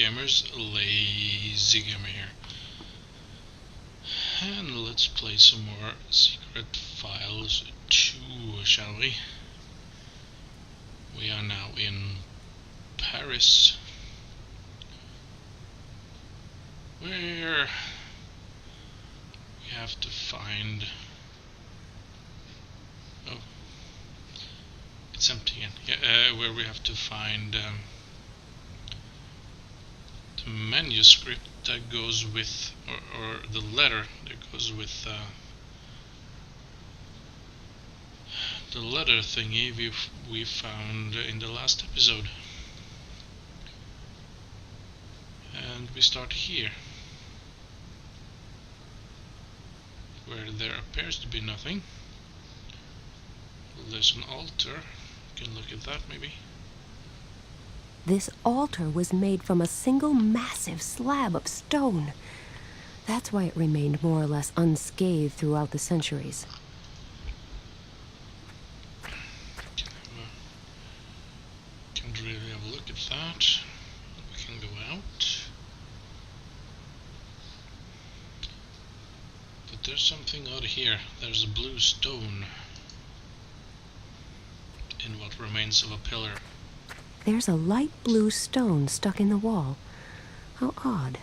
gamers, lazy gamer here. And let's play some more Secret Files 2, shall we? We are now in Paris, where we have to find... Oh, it's empty again. Yeah, where we have to find the manuscript that goes with, or the letter that goes with the letter thingy we found in the last episode. And we start here, where there appears to be nothing. There's an altar. You can look at that maybe. This altar was made from a single massive slab of stone. That's why it remained more or less unscathed throughout the centuries. Can't really have a look at that. We can go out. But there's something out here. There's a blue stone in what remains of a pillar. There's a light blue stone stuck in the wall. How odd.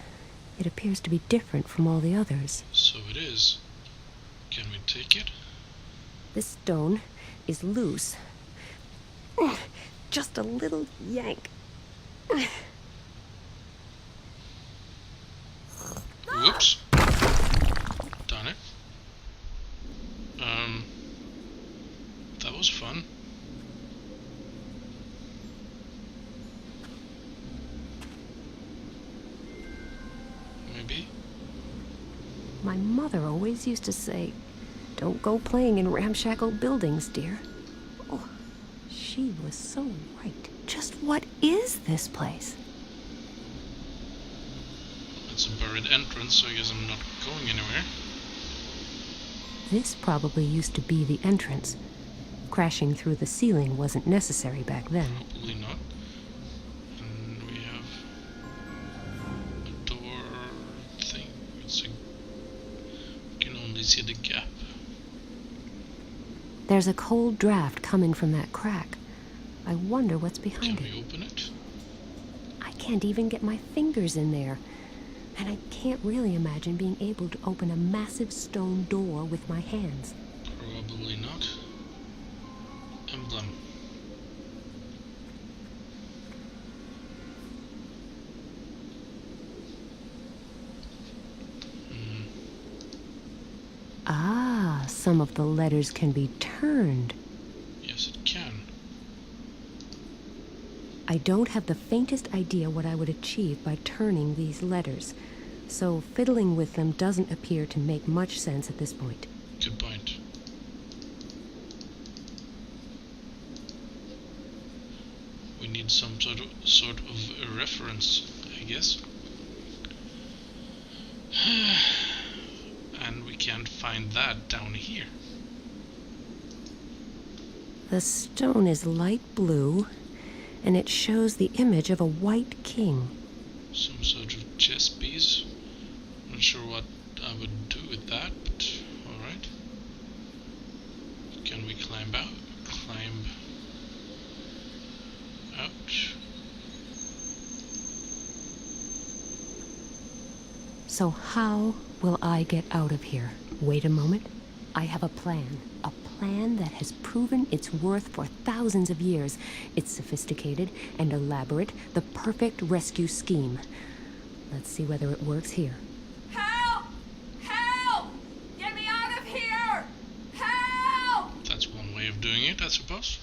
It appears to be different from all the others. So it is. Can we take it? This stone is loose. Just a little yank. Whoops. Done it. That was fun. Maybe. My mother always used to say, "Don't go playing in ramshackle buildings, dear." Oh, she was so right. Just what is this place? It's a buried entrance, so I guess I'm not going anywhere. This probably used to be the entrance. Crashing through the ceiling wasn't necessary back then. Probably not. And we have a door thing. You can only see the gap. There's a cold draft coming from that crack. I wonder what's behind Can it. we open it? I can't even get my fingers in there. And I can't really imagine being able to open a massive stone door with my hands. Probably not. Emblem. Ah, some of the letters can be turned. Yes, it can. I don't have the faintest idea what I would achieve by turning these letters, so fiddling with them doesn't appear to make much sense at this point. Good point. We need some sort of a reference, I guess. And we can't find that down here. The stone is light blue, and it shows the image of a white king. Some sort of chess piece. Not sure what I would do with that, but alright. Can we climb out? Climb out. So how will I get out of here? Wait a moment. I have a plan. A plan that has proven its worth for thousands of years. It's sophisticated and elaborate, the perfect rescue scheme. Let's see whether it works here. Help! Help! Get me out of here! Help! That's one way of doing it, I suppose.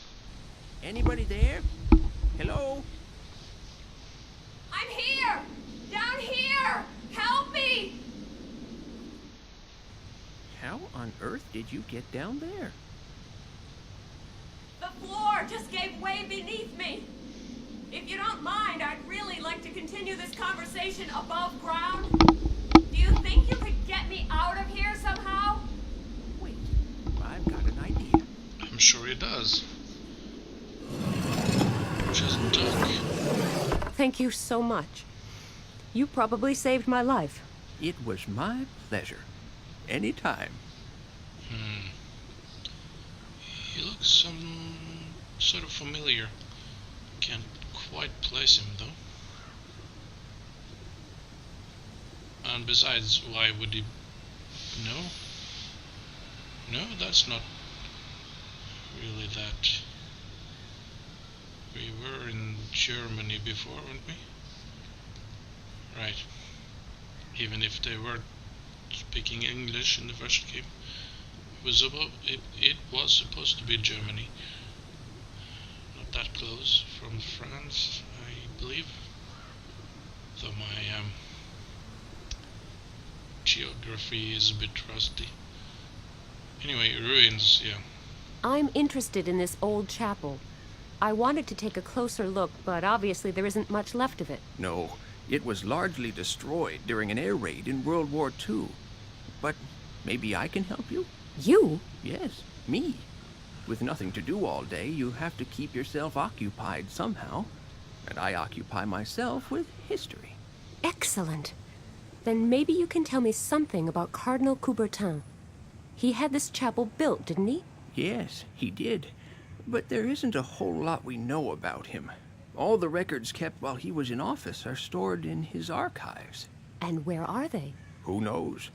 Anybody there? Hello? I'm here! Down here! Help me! How on earth did you get down there? The floor just gave way beneath me. If you don't mind, I'd really like to continue this conversation above ground. Do you think you could get me out of here somehow? Wait, I've got an idea. I'm sure he does. Just duck. Thank you so much. You probably saved my life. It was my pleasure. Anytime. He looks some sort of familiar. Can't quite place him though. And besides, why would he... No? No, that's not really that. We were in Germany before, weren't we? Right. Even if they were speaking English in the first game, it was supposed to be Germany. Not that close from France, I believe. Though my geography is a bit rusty. Anyway, ruins, yeah. I'm interested in this old chapel. I wanted to take a closer look, but obviously there isn't much left of it. No, it was largely destroyed during an air raid in World War II. But maybe I can help you? You? Yes, me. With nothing to do all day, you have to keep yourself occupied somehow. And I occupy myself with history. Excellent. Then maybe you can tell me something about Cardinal Coubertin. He had this chapel built, didn't he? Yes, he did. But there isn't a whole lot we know about him. All the records kept while he was in office are stored in his archives. And where are they? Who knows?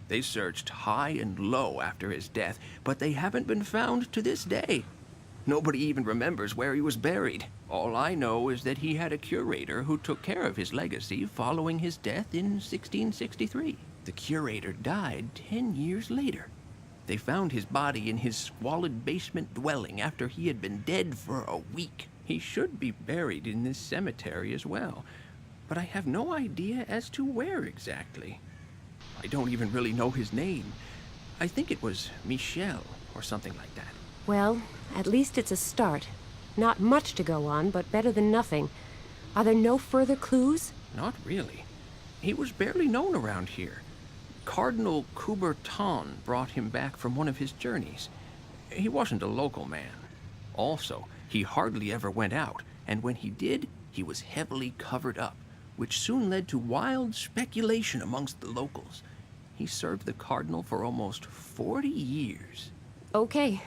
They searched high and low after his death, but they haven't been found to this day. Nobody even remembers where he was buried. All I know is that he had a curator who took care of his legacy following his death in 1663. The curator died 10 years later. They found his body in his squalid basement dwelling after he had been dead for a week. He should be buried in this cemetery as well, but I have no idea as to where exactly. I don't even really know his name. I think it was Michel or something like that. Well, at least it's a start. Not much to go on, but better than nothing. Are there no further clues? Not really. He was barely known around here. Cardinal Coubertin brought him back from one of his journeys. He wasn't a local man. Also, he hardly ever went out, and when he did, he was heavily covered up, which soon led to wild speculation amongst the locals. He served the cardinal for almost 40 years. Okay.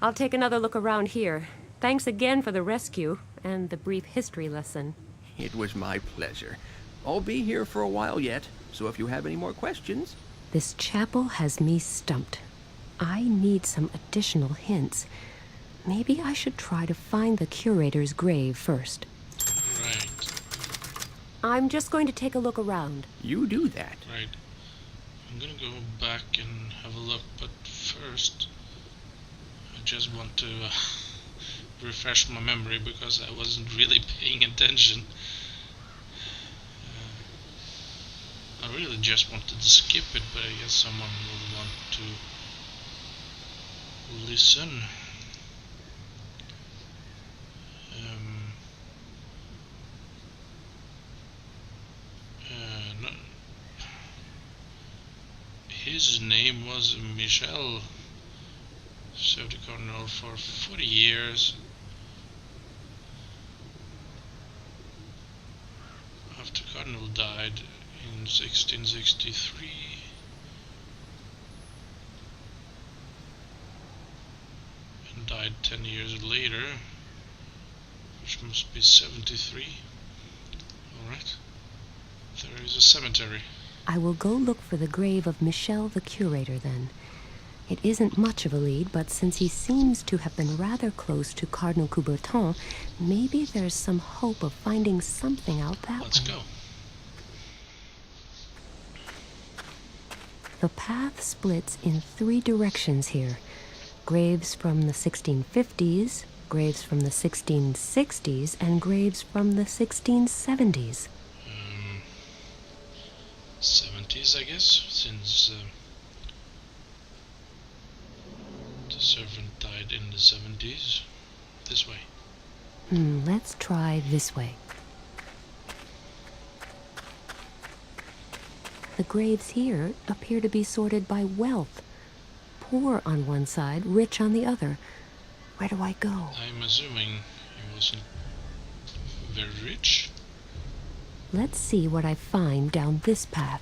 I'll take another look around here. Thanks again for the rescue and the brief history lesson. It was my pleasure. I'll be here for a while yet, so if you have any more questions... This chapel has me stumped. I need some additional hints. Maybe I should try to find the curator's grave first. Right. I'm just going to take a look around. You do that. Right. I'm gonna go back and have a look, but first I just want to refresh my memory because I wasn't really paying attention. I really just wanted to skip it, but I guess someone will want to listen. No. His name was Michel. Served the cardinal for 40 years. After Cardinal died in 1663, and died 10 years later, which must be 73. Alright, there is a cemetery. I will go look for the grave of Michel the curator then. It isn't much of a lead, but since he seems to have been rather close to Cardinal Coubertin, maybe there's some hope of finding something out that Let's way. go. The path splits in 3 directions here. Graves from the 1650s, graves from the 1660s, and graves from the 1670s. 70s, I guess, since the servant died in the 70s. This way. Let's try this way. The graves here appear to be sorted by wealth. Poor on one side, rich on the other. Where do I go? I'm assuming he wasn't very rich. Let's see what I find down this path.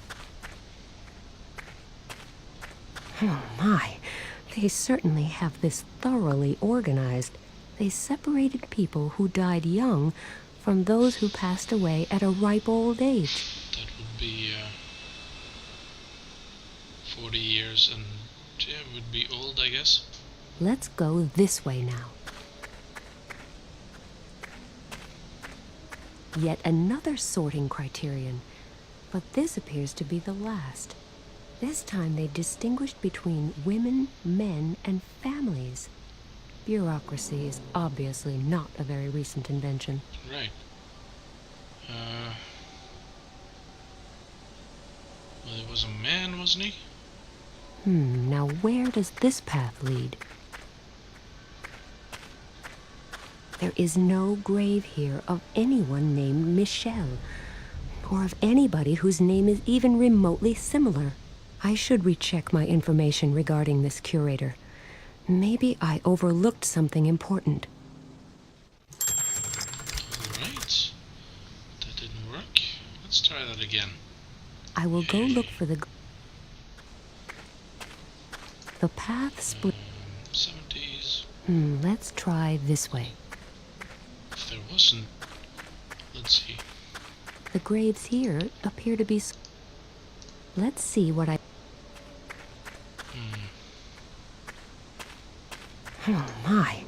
Oh my, they certainly have this thoroughly organized. They separated people who died young from those who passed away at a ripe old age. That would be 40 years, and yeah, would be old, I guess. Let's go this way now. Yet another sorting criterion, but this appears to be the last. This time they distinguished between women, men, and families. Bureaucracy is obviously not a very recent invention. Right. Well, he was a man, wasn't he? Now where does this path lead? There is no grave here of anyone named Michelle, or of anybody whose name is even remotely similar. I should recheck my information regarding this curator. Maybe I overlooked something important. Alright. That didn't work. Let's try that again. I will go look for the path split. 70s. Let's try this way. If there wasn't... Let's see. The graves here appear to be... Let's see what I... Oh my.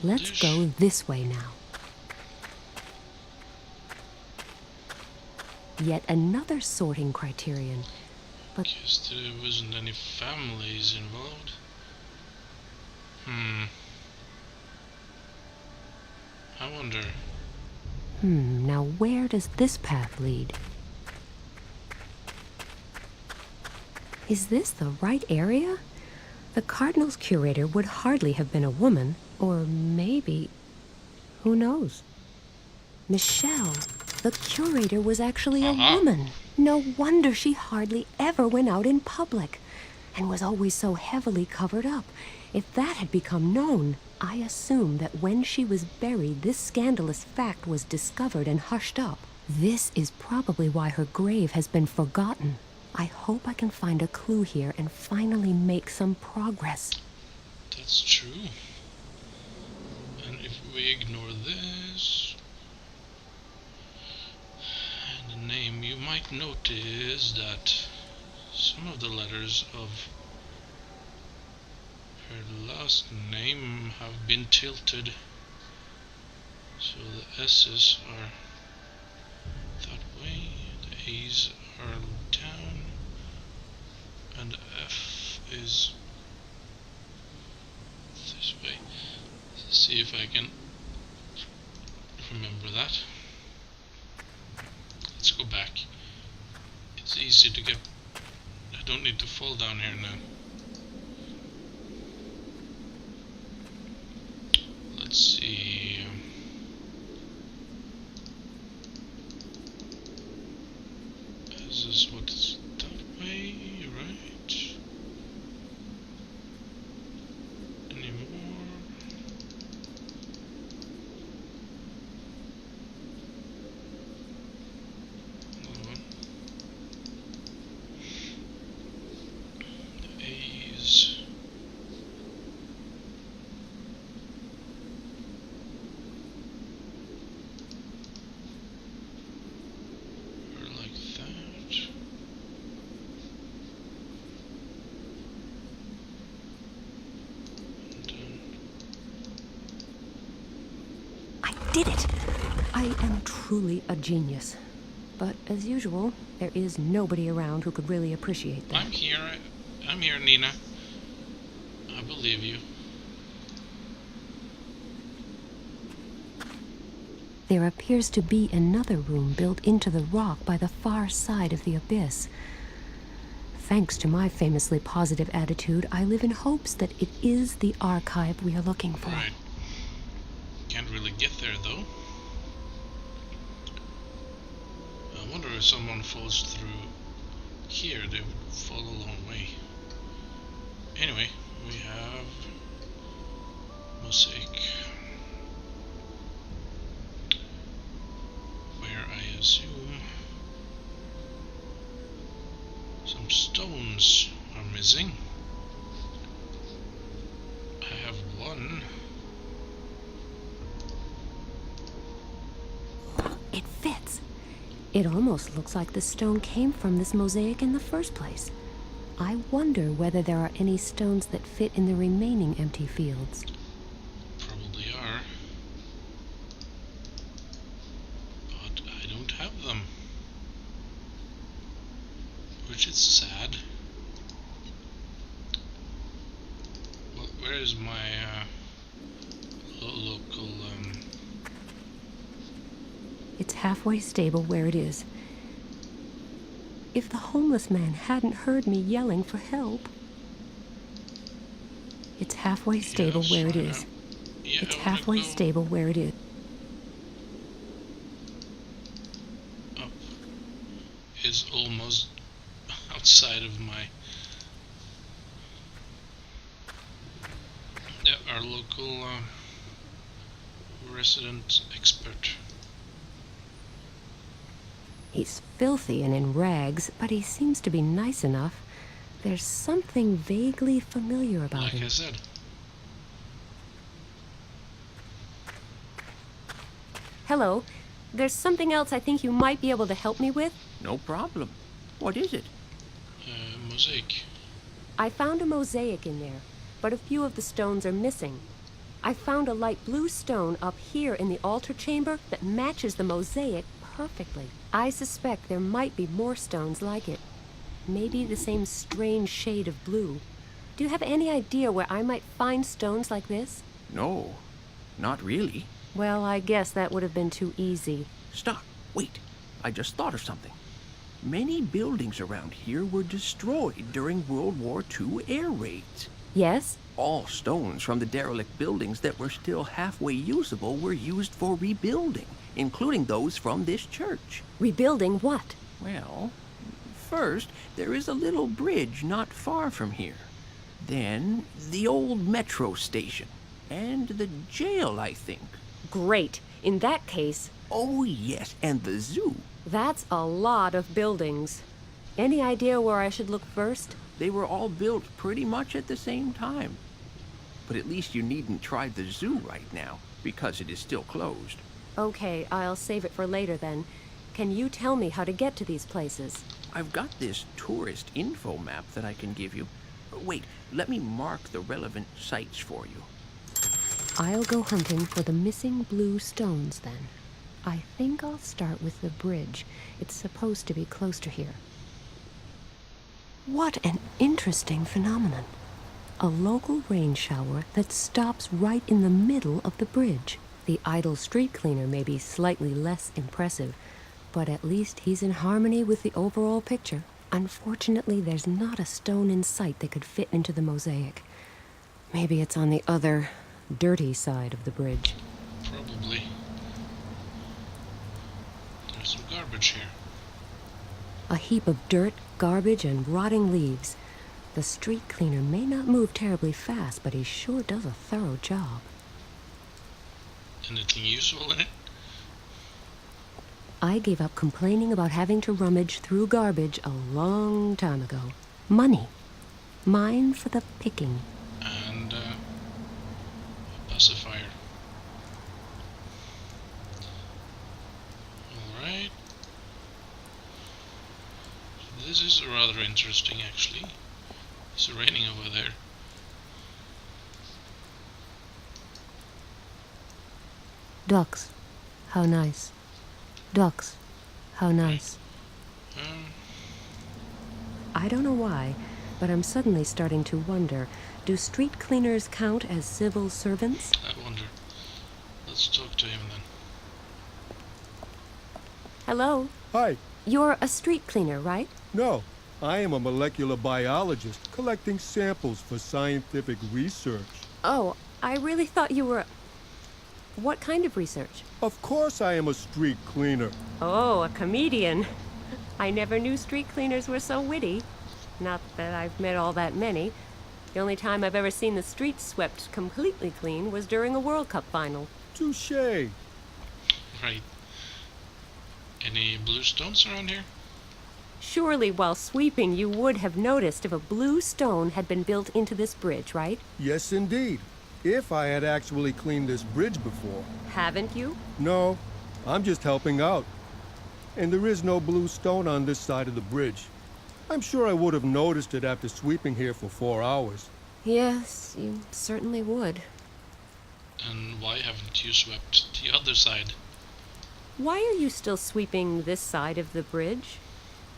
Let's go this way now. Yet another sorting criterion. But guess there wasn't any families involved. I wonder. Now where does this path lead? Is this the right area? The Cardinal's curator would hardly have been a woman, or maybe... who knows? Michelle, the curator, was actually a woman. No wonder she hardly ever went out in public, and was always so heavily covered up. If that had become known, I assume that when she was buried, this scandalous fact was discovered and hushed up. This is probably why her grave has been forgotten. I hope I can find a clue here and finally make some progress. That's true. And if we ignore this and the name, you might notice that some of the letters of her last name have been tilted. So the S's are that way, the A's are down, and the F is this way. Let's see if I can remember that. Let's go back. It's easy to get... I don't need to fall down here now. Let's see... Is this what's that way, right? Any more? Another one. The A's. Or like that. And then I did it! I am truly a genius. But as usual, there is nobody around who could really appreciate that. I'm here, Nina. I believe you. There appears to be another room built into the rock by the far side of the abyss. Thanks to my famously positive attitude, I live in hopes that it is the archive we are looking for. Right. Can't really get there though. I wonder if someone falls through here, they would fall a long way. Anyway, we have mosaic. stones are missing. I have one. It fits. It almost looks like the stone came from this mosaic in the first place. I wonder whether there are any stones that fit in the remaining empty fields. Probably are. But I don't have them. Which is sad. Well, where is my local It's halfway stable where it is. If the homeless man hadn't heard me yelling for help. It's halfway stable yes, where it I is. know. Yeah, It's I wanna halfway go stable where it is. up. It's almost outside of my our local resident expert. He's filthy and in rags, but he seems to be nice enough. There's something vaguely familiar about Like him. I said. Hello. There's something else I think you might be able to help me with. No problem. What is it? Mosaic. I found a mosaic in there, but a few of the stones are missing. I found a light blue stone up here in the altar chamber that matches the mosaic perfectly. I suspect there might be more stones like it. Maybe the same strange shade of blue. Do you have any idea where I might find stones like this? No, not really. Well, I guess that would have been too easy. Stop. Wait. I just thought of something. Many buildings around here were destroyed during World War II air raids. Yes? All stones from the derelict buildings that were still halfway usable were used for rebuilding, including those from this church. Rebuilding what? Well, first, there is a little bridge not far from here. Then, the old metro station. And the jail, I think. Great. In that case, Oh, yes, and the zoo. that's a lot of buildings. Any idea where I should look first? They were all built pretty much at the same time. But at least you needn't try the zoo right now, because it is still closed. Okay, I'll save it for later then. Can you tell me how to get to these places? I've got this tourist info map that I can give you. Wait, let me mark the relevant sites for you. I'll go hunting for the missing blue stones then. I think I'll start with the bridge. It's supposed to be close to here. What an interesting phenomenon. A local rain shower that stops right in the middle of the bridge. The idle street cleaner may be slightly less impressive, but at least he's in harmony with the overall picture. Unfortunately, there's not a stone in sight that could fit into the mosaic. Maybe it's on the other, dirty side of the bridge. Probably. There's some garbage here. A heap of dirt, garbage, and rotting leaves. The street cleaner may not move terribly fast, but he sure does a thorough job. Anything useful in it? I gave up complaining about having to rummage through garbage a long time ago. Money. Mine for the picking. And a pacifier. Alright. This is rather interesting actually. It's raining over there. Ducks. How nice. Ducks. How nice. I don't know why, but I'm suddenly starting to wonder, do street cleaners count as civil servants? I wonder. Let's talk to him then. Hello? Hi. You're a street cleaner, right? No, I am a molecular biologist collecting samples for scientific research. Oh, I really thought you were... What kind of research? Of course I am a street cleaner. Oh, a comedian. I never knew street cleaners were so witty. Not that I've met all that many. The only time I've ever seen the streets swept completely clean was during a World Cup final. Touché. Right. Any blue stones around here? Surely while sweeping you would have noticed if a blue stone had been built into this bridge, right? Yes, indeed. If I had actually cleaned this bridge before. Haven't you? No, I'm just helping out. And there is no blue stone on this side of the bridge. I'm sure I would have noticed it after sweeping here for 4 hours. Yes, you certainly would. And why haven't you swept the other side? Why are you still sweeping this side of the bridge?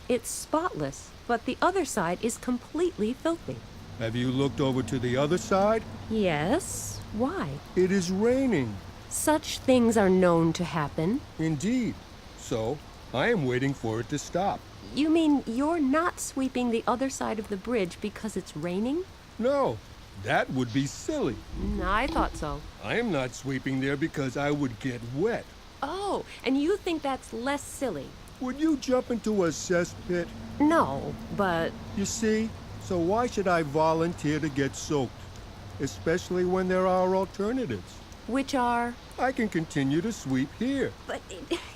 It's spotless, but the other side is completely filthy. Have you looked over to the other side? Yes? Why? It is raining. Such things are known to happen. Indeed. So, I am waiting for it to stop. You mean you're not sweeping the other side of the bridge because it's raining? No, that would be silly. I thought so. I am not sweeping there because I would get wet. Oh, and you think that's less silly? Would you jump into a cesspit? No, but... You see, so why should I volunteer to get soaked? Especially when there are alternatives. Which are... I can continue to sweep here, But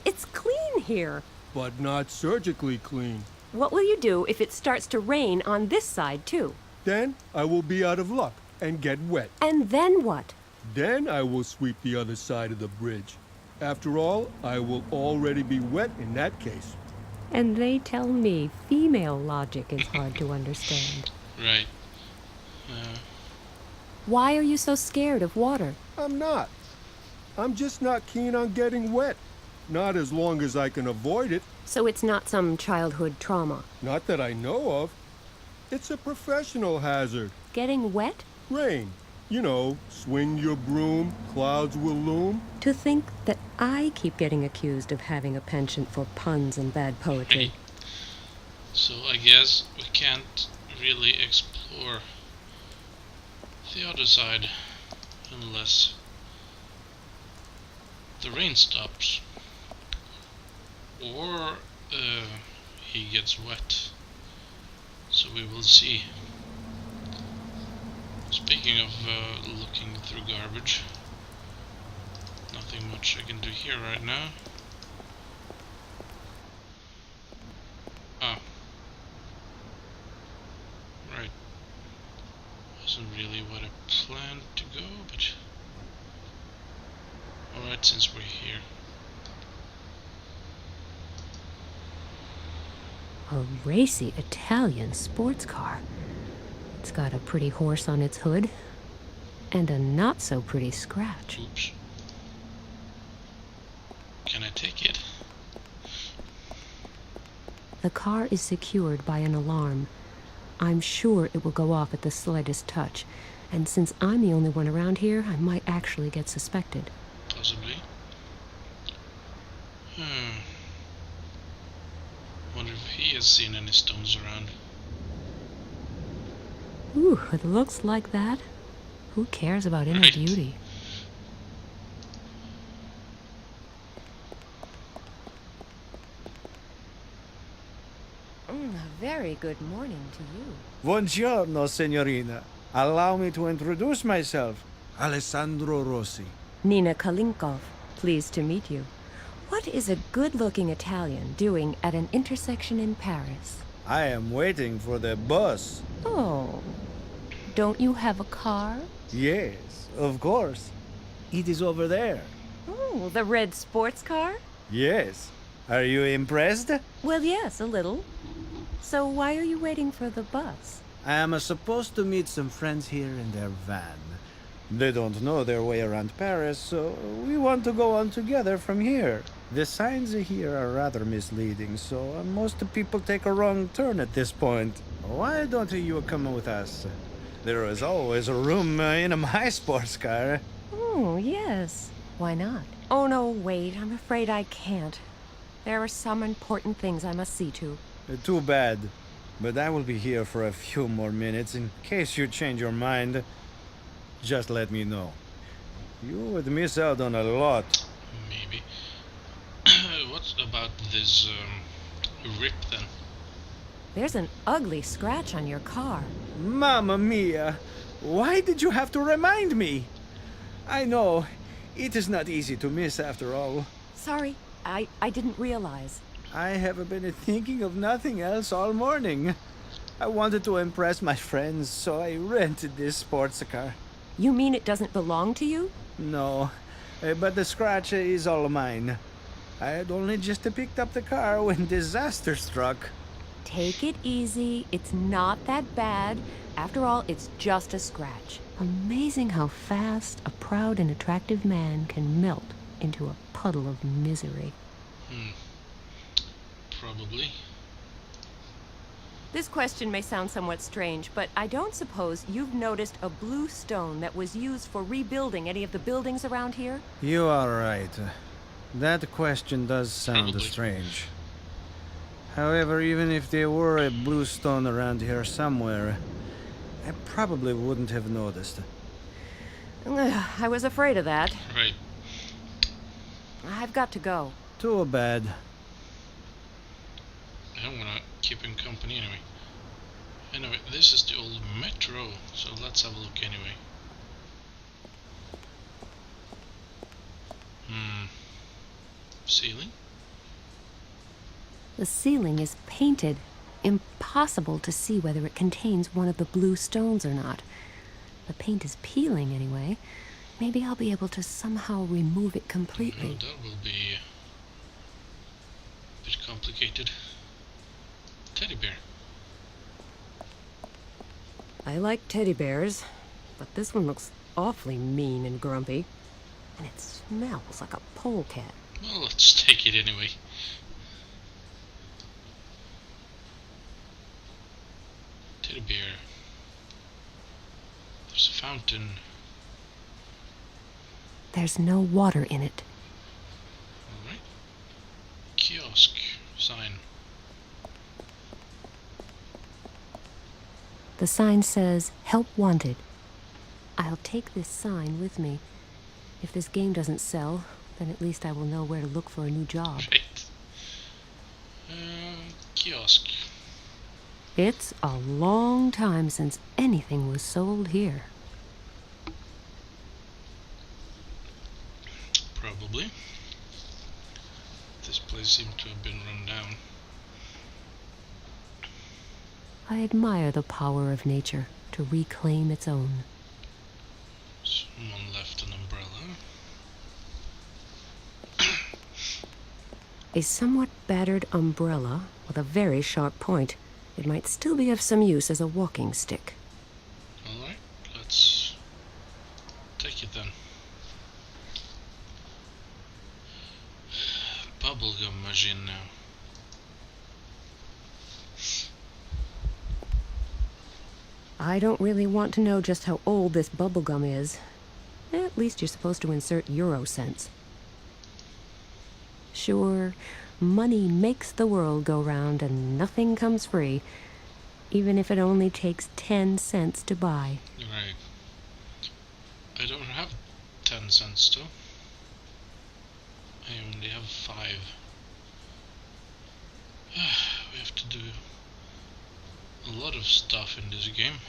it's clean here. but not surgically clean. What will you do if it starts to rain on this side, too? Then I will be out of luck and get wet. And then what? Then I will sweep the other side of the bridge. After all, I will already be wet in that case. And they tell me female logic is hard to understand. Right. Why are you so scared of water? I'm not. I'm just not keen on getting wet. Not as long as I can avoid it. So it's not some childhood trauma. Not that I know of. It's a professional hazard. Getting wet? Rain. You know, swing your broom, clouds will loom. To think that I keep getting accused of having a penchant for puns and bad poetry. So I guess we can't really explore the other side unless the rain stops or he gets wet. So we will see. Speaking of looking through garbage, nothing much I can do here right now. Ah. Right. Wasn't really what I planned to go, but... Alright, since we're here. A racy Italian sports car. It's got a pretty horse on its hood, and a not-so-pretty scratch. Oops. Can I take it? The car is secured by an alarm. I'm sure it will go off at the slightest touch, and since I'm the only one around here, I might actually get suspected. Possibly. Wonder if he has seen any stones around. Ooh, it looks like that. Who cares about inner Right. beauty? A very good morning to you. Buongiorno, signorina. Allow me to introduce myself. Alessandro Rossi. Nina Kalinkov, pleased to meet you. What is a good-looking Italian doing at an intersection in Paris? I am waiting for the bus. Oh, don't you have a car? Yes, of course. It is over there. Oh, the red sports car? Yes. Are you impressed? Well, yes, a little. So why are you waiting for the bus? I am supposed to meet some friends here in their van. They don't know their way around Paris, so we want to go on together from here. The signs here are rather misleading, so most people take a wrong turn at this point. Why don't you come with us? There is always a room in my sports car. Oh, yes. Why not? Oh, no, wait. I'm afraid I can't. There are some important things I must see to. Too bad. But I will be here for a few more minutes in case you change your mind. Just let me know. You would miss out on a lot. Maybe. What about this rip then? There's an ugly scratch on your car. Mamma mia! Why did you have to remind me? I know. It is not easy to miss after all. Sorry, I didn't realize. I have been thinking of nothing else all morning. I wanted to impress my friends, so I rented this sports car. You mean it doesn't belong to you? No, but the scratch is all mine. I had only just picked up the car when disaster struck. Take it easy. It's not that bad. After all, it's just a scratch. Amazing how fast a proud and attractive man can melt into a puddle of misery. Probably. This question may sound somewhat strange, but I don't suppose you've noticed a blue stone that was used for rebuilding any of the buildings around here? You are right. That question does sound Probably. strange. However, even if there were a blue stone around here somewhere, I probably wouldn't have noticed. I was afraid of that. Right. I've got to go. Too bad. I'm gonna keep him company anyway. Anyway, this is the old metro, so let's have a look anyway. Ceiling? The ceiling is painted. Impossible to see whether it contains one of the blue stones or not. The paint is peeling anyway. Maybe I'll be able to somehow remove it completely. No, that will be a bit complicated. Teddy bear. I like teddy bears, but this one looks awfully mean and grumpy. And it smells like a polecat. Well, let's take it anyway. Teddy bear. There's a fountain. There's no water in it. Alright. Kiosk sign. The sign says, "Help wanted." I'll take this sign with me. If this game doesn't sell, then at least I will know where to look for a new job. Right. Kiosk. It's a long time since anything was sold here. Probably. This place seemed to have been run down. I admire the power of nature to reclaim its own. Someone left an umbrella. A somewhat battered umbrella with a very sharp point. It might still be of some use as a walking stick. Alright, let's take it then. Bubblegum machine now. I don't really want to know just how old this bubblegum is. At least you're supposed to insert euro cents. Sure, money makes the world go round and nothing comes free, even if it only takes 10 cents to buy. Right. I don't have 10 cents though. I only have 5. We have to do a lot of stuff in this game.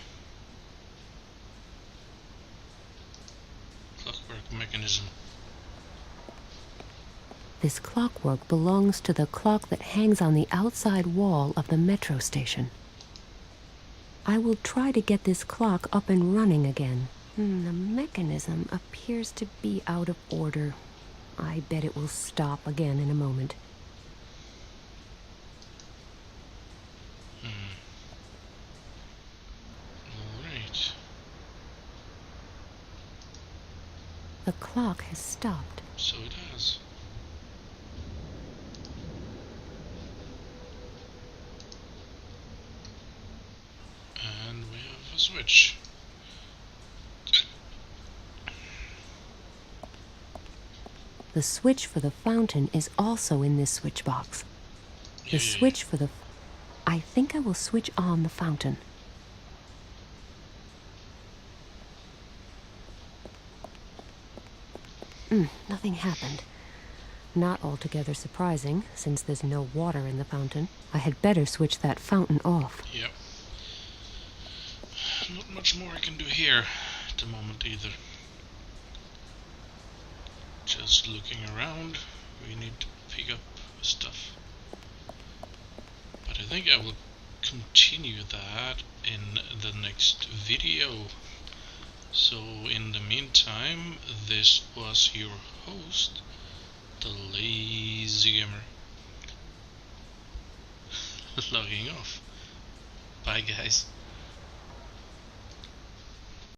Clockwork mechanism. This clockwork belongs to the clock that hangs on the outside wall of the metro station. I will try to get this clock up and running again. The mechanism appears to be out of order. I bet it will stop again in a moment. Alright. The clock has stopped. So it has. And we have a switch. The switch for the fountain is also in this switch box. The switch for the... I think I will switch on the fountain. Nothing happened. Not altogether surprising, since there's no water in the fountain. I had better switch that fountain off. Yep. Not much more I can do here at the moment either. Just looking around. We need to pick up stuff. think I will continue that in the next video. So in the meantime, this was your host, the Lazy Gamer, logging off. Bye guys.